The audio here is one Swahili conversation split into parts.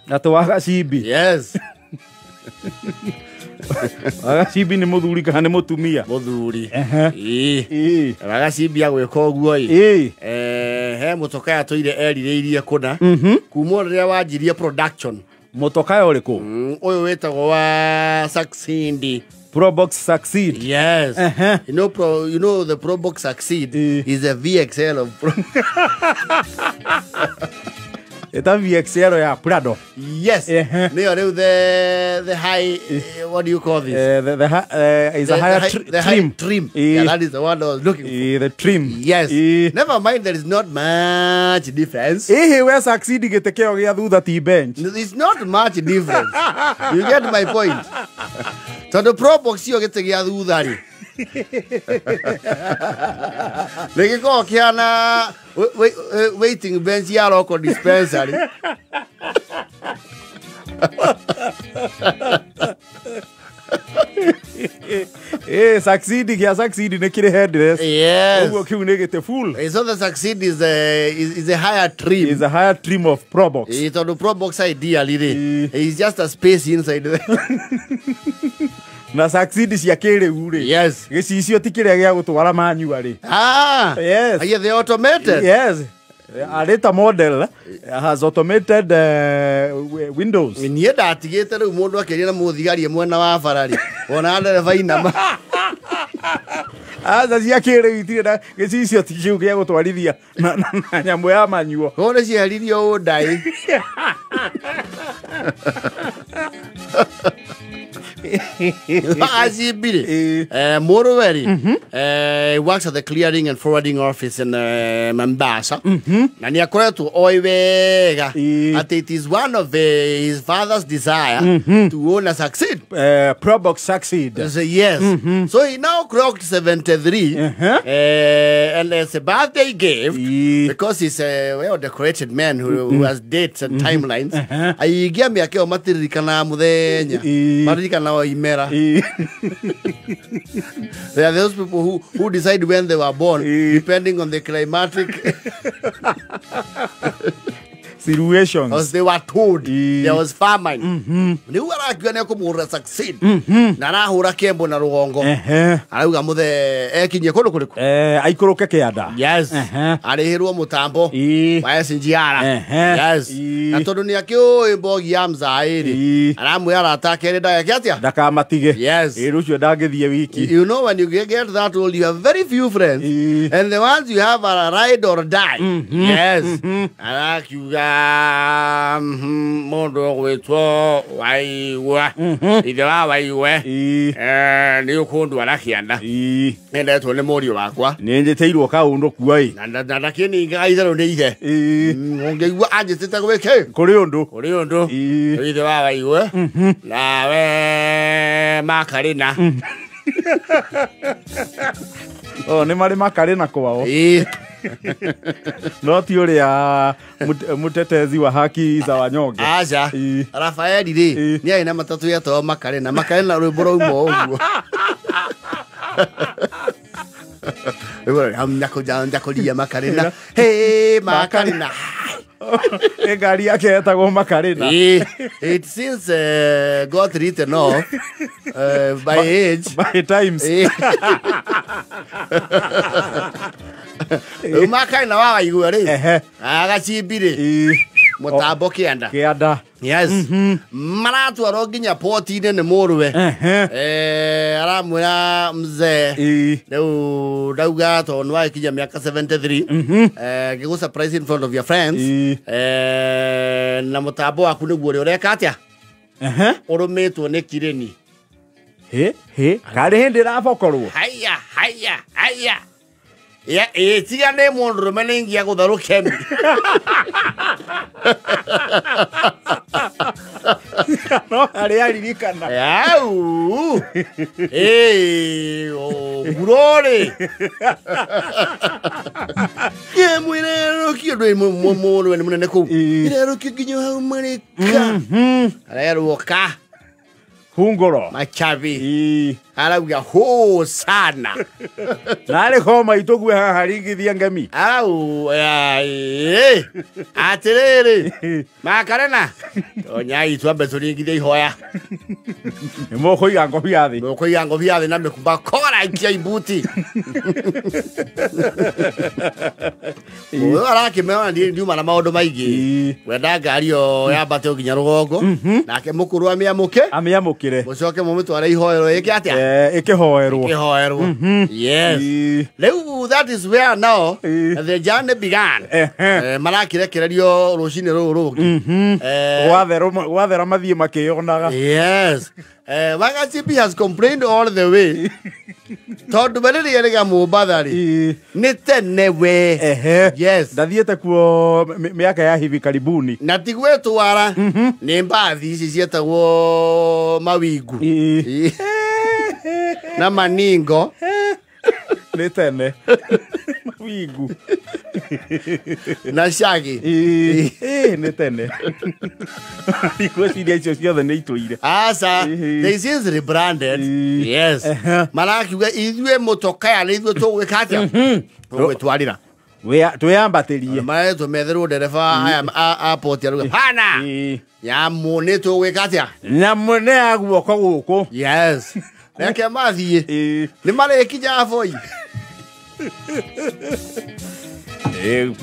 Ati wagacibi. Yes. Wagacibi ni muthuri kana ni mutumia? Muthuri. Wagacibi agwika uguo he mutoka atoire erirĩirie kuna kuma rĩrĩa wanjirie production. Mutoka uriku? Uyu wetagwo wa Succeed. Probox Succeed. Yes. You know the Probox Succeed is a VXL of It's a VXL ya Prado. Yes. They are the high, what do you call this? Is a higher trim. High trim. Yeah, that is the one I was looking for. The trim. Yes. Never mind, there is not much difference. Where Succeed getekeo gia thutha T-bench. It's not much difference. You get my point. So the Probox you get gia thutha ri. Nigiko kiana waiting bench ya local dispensary. Succeed ne kire headdress. Yes. Ugo kiu negete full. So the Succeed is a higher trim. Is a higher trim of Probox. It's on the Probox ideally. It's just a space inside there. Na Succeed cia kĩrĩu rĩ. Yes. Gĩcicio ti kĩrĩa gĩa gũtwara manyua rĩ. Yes. Are they automated? Yes. A later model has automated windows. Niĩ ndatigĩte rĩu mũndũ akĩria na mũthigari mwena wa barari. Ona ndereba inama. Aza cia kĩrĩu itirĩ na gĩcicio ti kĩu gĩa gũtwarithia na nyamũ ya manyua. Ona ciaririo ndai. Moroweri works at the clearing and forwarding office in Mombasa. And he akoretwo oiwega that it is one of his father's desire to own a Succeed. Probox Succeed. Yes. So he now clocked 73 and as a birthday gift, because he's a well-decorated man who has dates and timelines, I gave me a keo matirikana muthenya. Matirikana wa imera. There are those people who decide when they were born, depending on the climatic situations. As they were told, there was famine. Ni warakiwa ne kumura Succeed. Na rahura kembo na rugongo. Arauga muthe ekinye kundu kuriku. Aikoroke kianda. Yes. Arihirwo mutambo. Wa SGR. Yes. Na tondu ni akio mbogi ya mzairi. Aramwira atakere ndage atia. Ndakamatige. Yes. Rucio ndagithie wiki. You know when you get that old, you have very few friends. And the ones you have are ride or die. Yes. Arakiuga mondo wetwo waiwa ithe wa waiwe ni ukundu arakianda nenda to ne morio wakwa ni njiteirwo kaundu kuai na ndakini ngaithero ni ihe ongeigwa anjitete gwike kuri undu ithe wa waiwe na we makarina ni mari makarina kwao no ti uria mutetezi wa haki za wanyonge. Aja Rafaeli ri ni aina matatu ya to makarena rwimbo rwaumo uguo wewe hamnyakulia makarena hey makarena ngari yake etagwo makarena. It seems got written off by age by times. Makarena wa waigua ri agacimbire mutambo kianda. Yes. Maratwaro nginya poti-inĩ nĩ mũrũwe. Aramwĩra mzee rĩu ndauga tondũ nĩwakinya mĩaka 73 ngĩgũ surprise in front of your friends na mũtambo waku nĩguo ũrĩa ũreka atĩa ũrũmĩtwo nĩ kireni. Karĩ hĩndĩ ĩrabokorwo haya tiga nĩ mũndũrũme nĩ ingia gũtharũkia mi. No harĩ aririkana ngurorĩ mwĩrerũkia ũndũ mũrũwe nĩ mũnene kũu irerũkia nginya hau marĩka arerwo ka hungoro machavi arauga ho sana nale koma itogwe haha ringithia ngami au atiriri makarena onyai twambe turingithia ihoya moko igango biathi na mekumba kora ikia ibuti arake meona ndiuma na maundu maigi wenda ngari yo yambate nginya rugongo nake mukuru amiamukire mucoke mumutware ihoero iki atia ikihoerwo yes that is where now the journey began marakirekererio rucini rungi wathera mathie makionaga yes Wagachibi has complained all the way. Tondu bariri yerega mubathari ni tene we yes ndathiete kuo miaka ya hivi karibuni na tigwe twara ni mbathi ici cietagwo mawingu na maningo ni tene mawingu na shagi ni tene ikweciria icio ciothe ni itũire asa this is rebranded yes marakiuga ithuĩ mũtokaya nĩ ithuĩ tũgwĩka atĩa tũgwĩtwarĩra twĩyambatirie maĩ tũmetherwo ndereba aya a poti aruga hana nyamu nĩ tũgwĩka atĩa nyamu nĩ ya guoko gũkũ yes reke mathiĩ nĩ marĩkinya boi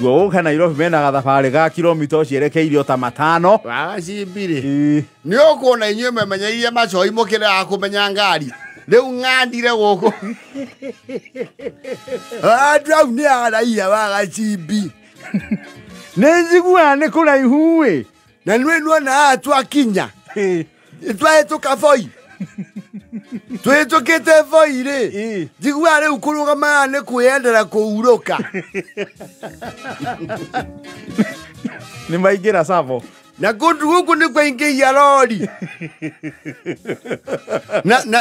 guoka Nairobi mena gathabarĩ ga kilomita cierekeirio ta 5 wagacimbire nĩ ũkuona inyuĩ memenyeire macoi mũkĩre a kũmenya ngari rĩu ng'andire gũkũ andũ au nĩ araia wagacimbi nĩ njiguaga nĩ kũraihu ĩ na nĩ nuona haha twakinya twahĩtũka boi twĩtũkĩte boi rĩ njiguaga rĩu kũrũgama haha nĩ kwĩyendera kũhurũka nĩ maingĩra Savo na kũndũ gũkũ nĩ kwaingĩia rori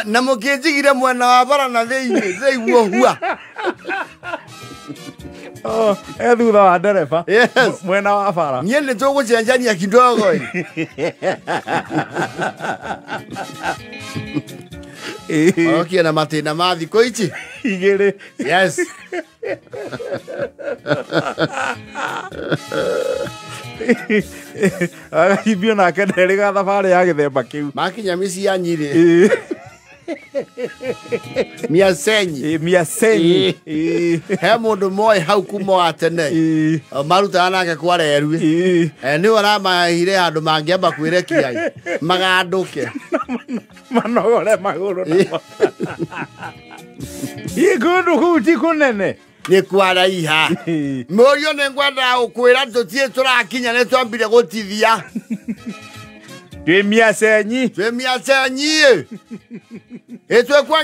na mũkĩnjigire mwena wa bara na thĩinĩ thĩiguo hua thutha wa ndereba mwena wa bara niĩ nĩ tũgũcenjania kidogo okie na matĩna ma thikũ ici igĩrĩ yes agacibio nake nderĩ gathabarĩ ya gĩthemba kĩu makinya mĩciĩ ya Nyĩrĩ Miasenyi he mũndũ moĩ hau kuma wa tene marutaga nake kwareru nĩ oramahire handũ mangĩamba kwĩrekia magandũke manogore magũrũ kũndũ kũu ti kũnene nĩ kwaraiha mũriũ nĩ ngwendaga gũkwĩra tũtirĩ tũrakinya nĩ twambire gũtithia twĩ Miasenyi twĩkwa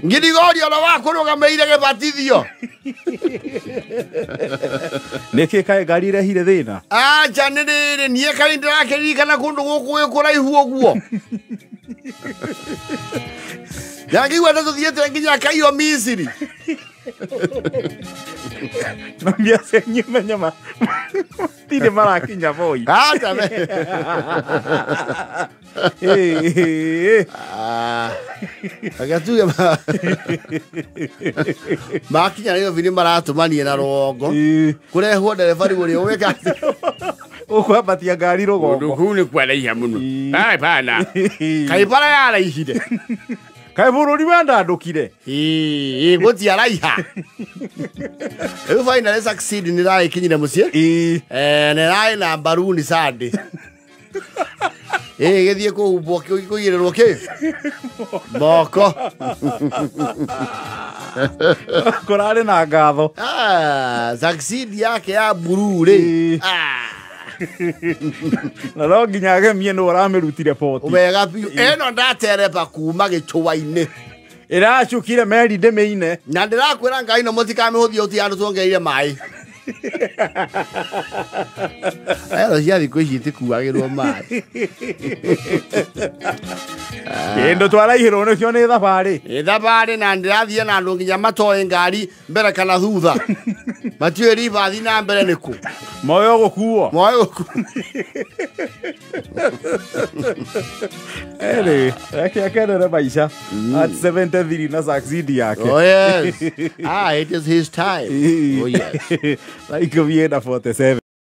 Ngirigorio na wakũrũgamĩrĩire gĩbatithio nĩkĩ kaĩ ngari irehire thĩna acha nĩ rĩrĩ niĩ kaĩ ndĩrakĩririkana kũndũ gũkũ gwĩ kũraihu ũguo Nangĩigua nĩ tũthiĩte nginya Kairo Misiri na Miasenyi menyama tirĩ marakinya boi agatuge makinya Nairobi nĩ maratũmanie na rũgongo kũrehwo ndereba rĩu ũrĩa ũgwĩka ũkwambatia ngari rũgongo kũu nĩ kwaraiha mũno pana kaĩ bara yaraihire kaĩ bũrũri wandandũkire gũtiaraiha rĩu finally succeed nĩ ragĩkinyire mũciĩ nĩ rarĩ na mbaruni Sunday gĩthiĩ kũhumbwo kũigĩrĩrwo kĩ moko kũrarĩ na ngatho succeed yake ya blue rĩ na no nginya agemie nĩ ũramĩrutire poti wega biũ ĩno ndatereba kuma gĩcũa-inĩ ĩracukire meri ndĩmĩine na ndĩrakwĩra Ngai no mũtikamĩhũthie ũtiga tuongereire maĩ ero cia thikũ ici itikuagĩrwo maĩ Endo twala ihiro no kione thabari. Thabari na ndirathie na andu nginya matoe ngari mbere kana thutha. Matiwe ribathi na mbere niku. Moyo gukuo. Moyo gukuo. Akenera maisha at 73 na succeed yake. Oh yes. It is his time. Oh yes. Like Vienna 47.